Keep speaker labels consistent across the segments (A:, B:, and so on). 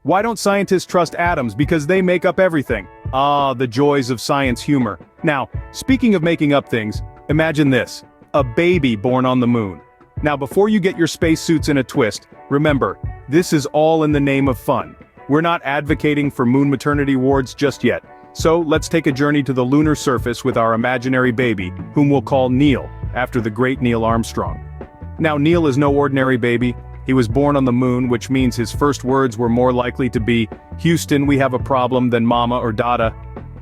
A: Why don't scientists trust atoms? Because they make up everything. Ah, the joys of science humor. Now, speaking of making up things, imagine this. A baby born on the moon. Now before you get your spacesuits in a twist, remember, this is all in the name of fun. We're not advocating for moon maternity wards just yet. So let's take a journey to the lunar surface with our imaginary baby, whom we'll call Neil, after the great Neil Armstrong. Now Neil is no ordinary baby. He was born on the moon, which means his first words were more likely to be, "Houston, we have a problem," than "Mama" or "Dada."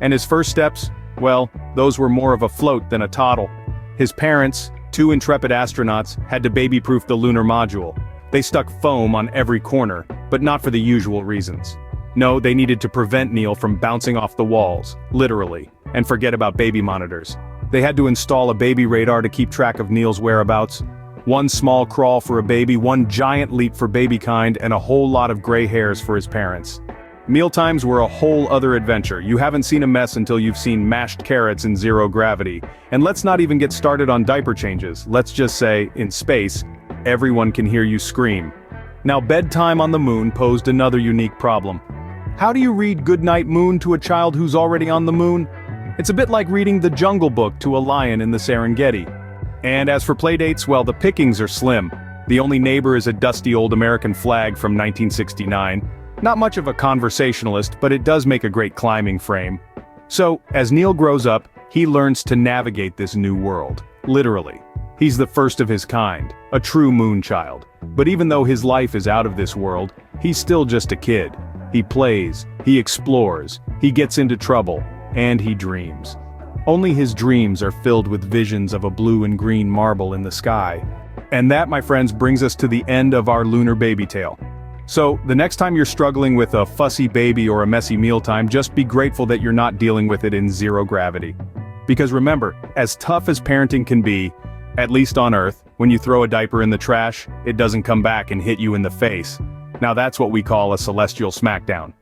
A: And his first steps? Well, those were more of a float than a toddle. His parents, two intrepid astronauts, had to baby-proof the lunar module. They stuck foam on every corner, but not for the usual reasons. No, they needed to prevent Neil from bouncing off the walls, literally, and forget about baby monitors. They had to install a baby radar to keep track of Neil's whereabouts. One small crawl for a baby, one giant leap for babykind, and a whole lot of gray hairs for his parents. Mealtimes were a whole other adventure. You haven't seen a mess until you've seen mashed carrots in zero gravity. And let's not even get started on diaper changes. Let's just say, in space, everyone can hear you scream. Now bedtime on the moon posed another unique problem. How do you read "Goodnight Moon" to a child who's already on the moon? It's a bit like reading The Jungle Book to a lion in the Serengeti. And as for playdates, well, the pickings are slim. The only neighbor is a dusty old American flag from 1969. Not much of a conversationalist, but it does make a great climbing frame. So, as Neil grows up, he learns to navigate this new world. Literally. He's the first of his kind, a true moonchild. But even though his life is out of this world, he's still just a kid. He plays, he explores, he gets into trouble, and he dreams. Only his dreams are filled with visions of a blue and green marble in the sky. And that, my friends, brings us to the end of our lunar baby tale. So, the next time you're struggling with a fussy baby or a messy mealtime, just be grateful that you're not dealing with it in zero gravity. Because remember, as tough as parenting can be, at least on Earth, when you throw a diaper in the trash, it doesn't come back and hit you in the face. Now that's what we call a celestial smackdown.